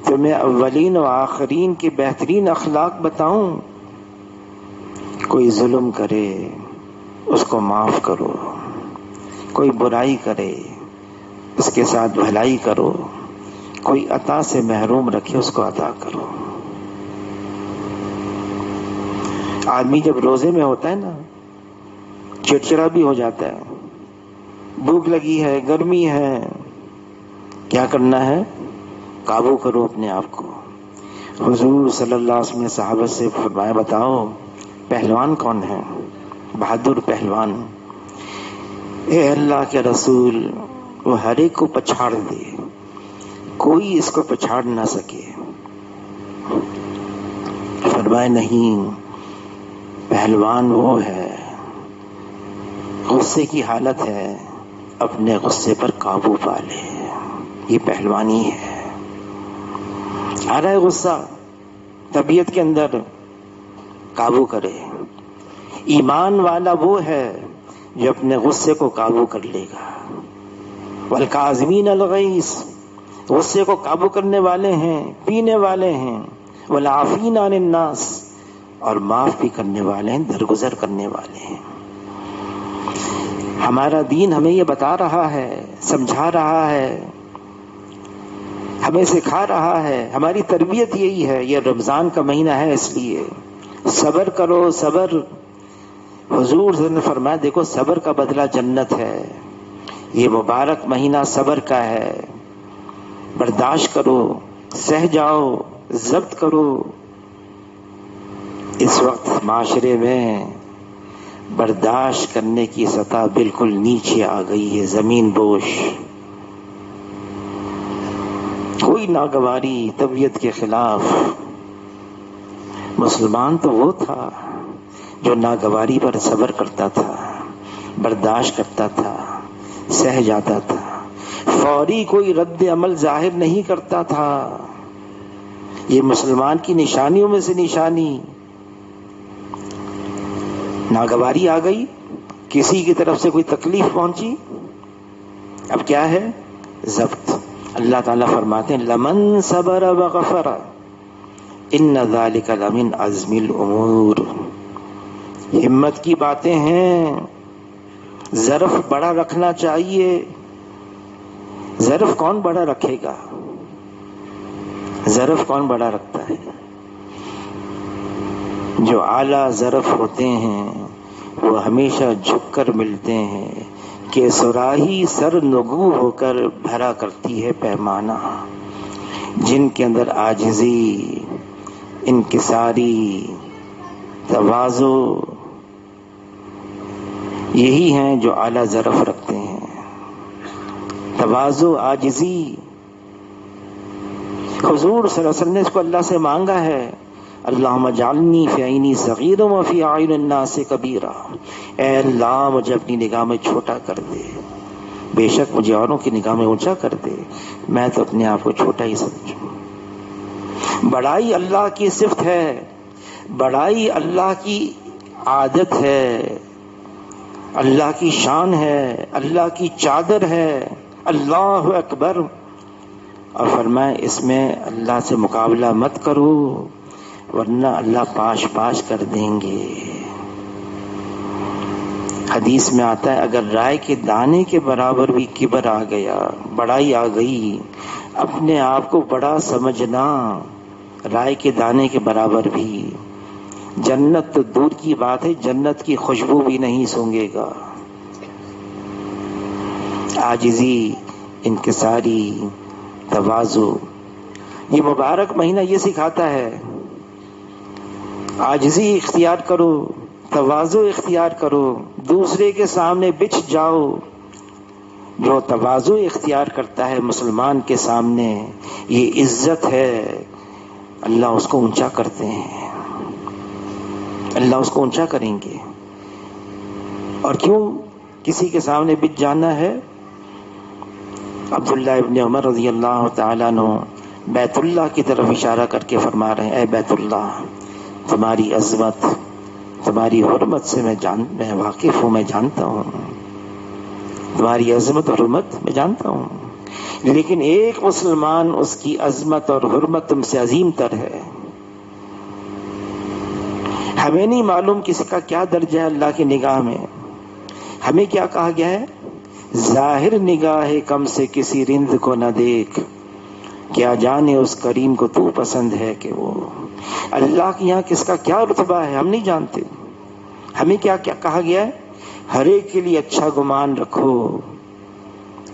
تمہیں اولین و آخرین کے بہترین اخلاق بتاؤں؟ کوئی ظلم کرے اس کو معاف کرو، کوئی برائی کرے اس کے ساتھ بھلائی کرو، کوئی عطا سے محروم رکھے اس کو عطا کرو۔ آدمی جب روزے میں ہوتا ہے نا، چڑچڑا بھی ہو جاتا ہے، بھوک لگی ہے، گرمی ہے، کیا کرنا ہے؟ قابو کرو اپنے آپ کو۔ حضور صلی اللہ علیہ وسلم نے صحابہ سے فرمایا، بتاؤ پہلوان کون ہے؟ بہادر پہلوان، اے اللہ کے رسول، وہ ہر ایک کو پچھاڑ دے، کوئی اس کو پچھاڑ نہ سکے۔ فرمایا نہیں، پہلوان وہ ہے غصے کی حالت ہے، اپنے غصے پر قابو پا لے، یہ پہلوانی ہے۔ آ رہا ہے غصہ طبیعت کے اندر، قابو کرے۔ ایمان والا وہ ہے جو اپنے غصے کو قابو کر لے گا۔ والکاظمین الغیظ، غصے کو قابو کرنے والے ہیں، پینے والے ہیں۔ والعافین عن الناس، اور معاف بھی کرنے والے ہیں، درگزر کرنے والے ہیں۔ ہمارا دین ہمیں یہ بتا رہا ہے، سمجھا رہا ہے، ہمیں سکھا رہا ہے، ہماری تربیت یہی ہے۔ یہ رمضان کا مہینہ ہے، اس لیے صبر کرو، صبر۔ حضور صلی اللہ علیہ وسلم نے فرمایا، دیکھو صبر کا بدلہ جنت ہے۔ یہ مبارک مہینہ صبر کا ہے، برداشت کرو، سہ جاؤ، ضبط کرو۔ اس وقت معاشرے میں برداشت کرنے کی سطح بالکل نیچے آ گئی ہے، زمین بوش۔ کوئی ناگواری طبیعت کے خلاف۔ مسلمان تو وہ تھا جو ناگواری پر صبر کرتا تھا، برداشت کرتا تھا، سہ جاتا تھا، فوری کوئی رد عمل ظاہر نہیں کرتا تھا۔ یہ مسلمان کی نشانیوں میں سے نشانی۔ ناگواری آ گئی، کسی کی طرف سے کوئی تکلیف پہنچی، اب کیا ہے؟ ضبط۔ اللہ تعالیٰ فرماتے ہیں، لمن صبر وغفر ان ذلک لمن عزم الامور۔ ہمت کی باتیں ہیں، ظرف بڑا رکھنا چاہیے۔ ظرف کون بڑا رکھے گا؟ ظرف کون بڑا رکھتا ہے؟ جو اعلیٰ ظرف ہوتے ہیں وہ ہمیشہ جھک کر ملتے ہیں کہ صراحی سر نگو ہو کر بھرا کرتی ہے پیمانہ۔ جن کے اندر عاجزی، انکساری، تواضع، یہی ہیں جو اعلیٰ ظرف رکھتے ہیں۔ تواضع، عاجزی۔ حضور صلی اللہ علیہ وسلم نے اس کو اللہ سے مانگا ہے، اللہم اجعلنی فی عینی صغیرا وفی اعین الناس کبیرا۔ اے اللہ مجھے اپنی نگاہ میں چھوٹا کر دے، بے شک مجھے اوروں کی نگاہ میں اونچا کر دے، میں تو اپنے آپ کو چھوٹا ہی سمجھوں۔ بڑائی اللہ کی صفت ہے، بڑائی اللہ کی عادت ہے، اللہ کی شان ہے، اللہ کی چادر ہے۔ اللہ اکبر۔ اور فرمائے اس میں اللہ سے مقابلہ مت کرو ورنہ اللہ پاش پاش کر دیں گے۔ حدیث میں آتا ہے اگر رائے کے دانے کے برابر بھی کبر آ گیا، بڑائی آ گئی، اپنے آپ کو بڑا سمجھنا، رائے کے دانے کے برابر بھی، جنت تو دور کی بات ہے، جنت کی خوشبو بھی نہیں سونگے گا۔ عاجزی، انکساری، تواضع. یہ مبارک مہینہ یہ سکھاتا ہے عاجزی اختیار کرو، تواضع اختیار کرو، دوسرے کے سامنے بچھ جاؤ. جو تواضع اختیار کرتا ہے مسلمان کے سامنے، یہ عزت ہے، اللہ اس کو اونچا کرتے ہیں، اللہ اس کو اونچا کریں گے. اور کیوں کسی کے سامنے بچ جانا ہے؟ عبداللہ ابن عمر رضی اللہ تعالیٰ عنہ بیت اللہ کی طرف اشارہ کر کے فرما رہے ہیں، اے بیت اللہ، تمہاری عظمت، تمہاری حرمت سے میں واقف ہوں، میں جانتا ہوں تمہاری عظمت اور حرمت میں جانتا ہوں، لیکن ایک مسلمان اس کی عظمت اور حرمت تم سے عظیم تر ہے. ہمیں نہیں معلوم کسی کا کیا درجہ ہے اللہ کی نگاہ میں. ہمیں کیا کہا گیا ہے؟ ظاہر نگاہ کم سے کسی رند کو نہ دیکھ، کیا جانے اس کریم کو تو پسند ہے کہ وہ. اللہ کے یہاں کس کا کیا رتبہ ہے ہم نہیں جانتے. ہمیں کیا کیا کہا گیا ہے؟ ہر ایک کے لیے اچھا گمان رکھو،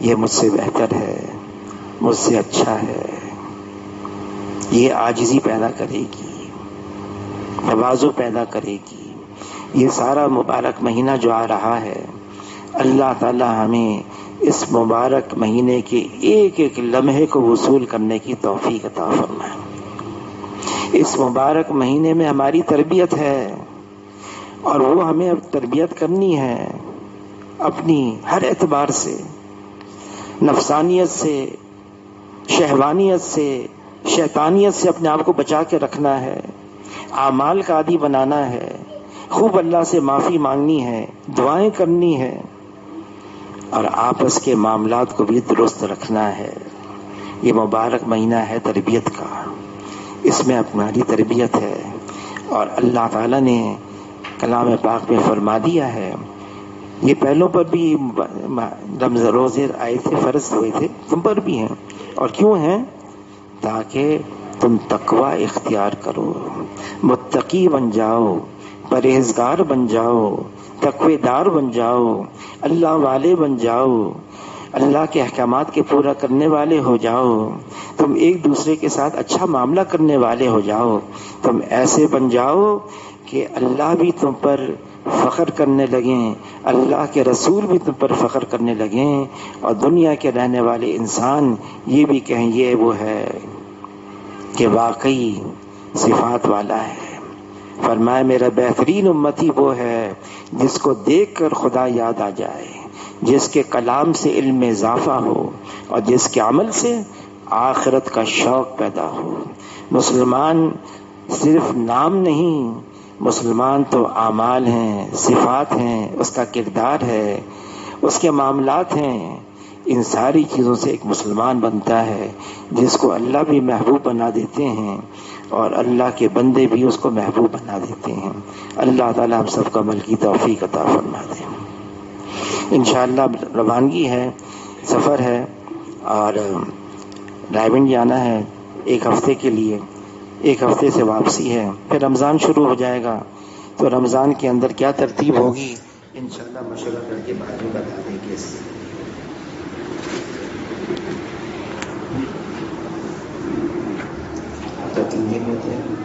یہ مجھ سے بہتر ہے، مجھ سے اچھا ہے. یہ عاجزی پیدا کرے گی، تواضع پیدا کرے گی. یہ سارا مبارک مہینہ جو آ رہا ہے، اللہ تعالی ہمیں اس مبارک مہینے کے ایک ایک لمحے کو وصول کرنے کی توفیق عطا فرمائے. اس مبارک مہینے میں ہماری تربیت ہے، اور وہ ہمیں اب تربیت کرنی ہے اپنی ہر اعتبار سے، نفسانیت سے، شہوانیت سے، شیطانیت سے اپنے آپ کو بچا کے رکھنا ہے، اعمال کا عادی بنانا ہے، خوب اللہ سے معافی مانگنی ہے، دعائیں کرنی ہے، اور آپس کے معاملات کو بھی درست رکھنا ہے. یہ مبارک مہینہ ہے تربیت کا، اس میں ہماری تربیت ہے. اور اللہ تعالیٰ نے کلام پاک میں فرما دیا ہے، یہ پہلوں پر بھی روزے آئے تھے، فرض ہوئے تھے، تم پر بھی ہیں. اور کیوں ہیں؟ تاکہ تم تقوی اختیار کرو، متقی بن جاؤ، پرہیزگار بن جاؤ، تقوی دار بن جاؤ، اللہ والے بن جاؤ، اللہ کے احکامات کے پورا کرنے والے ہو جاؤ. تم ایک دوسرے کے ساتھ اچھا معاملہ کرنے والے ہو جاؤ. تم ایسے بن جاؤ کہ اللہ بھی تم پر فخر کرنے لگیں، اللہ کے رسول بھی تم پر فخر کرنے لگیں، اور دنیا کے رہنے والے انسان یہ بھی کہیں یہ وہ ہے کہ واقعی صفات والا ہے. فرمائے میرا بہترین امتی وہ ہے جس کو دیکھ کر خدا یاد آ جائے، جس کے کلام سے علم میں اضافہ ہو، اور جس کے عمل سے آخرت کا شوق پیدا ہو. مسلمان صرف نام نہیں، مسلمان تو اعمال ہیں، صفات ہیں، اس کا کردار ہے، اس کے معاملات ہیں. ان ساری چیزوں سے ایک مسلمان بنتا ہے جس کو اللہ بھی محبوب بنا دیتے ہیں، اور اللہ کے بندے بھی اس کو محبوب بنا دیتے ہیں. اللہ تعالی ہم سب کو عمل کی توفیق عطا فرما دے. انشاءاللہ روانگی ہے، سفر ہے، اور رائے جانا ہے 1 ہفتے کے لیے. 1 ہفتے سے واپسی ہے، پھر رمضان شروع ہو جائے گا. تو رمضان کے اندر کیا ترتیب ہوگی انشاءاللہ مشورہ کر کے بعد میں بتا دیں گے. تو 3 دن ہوتے ہیں.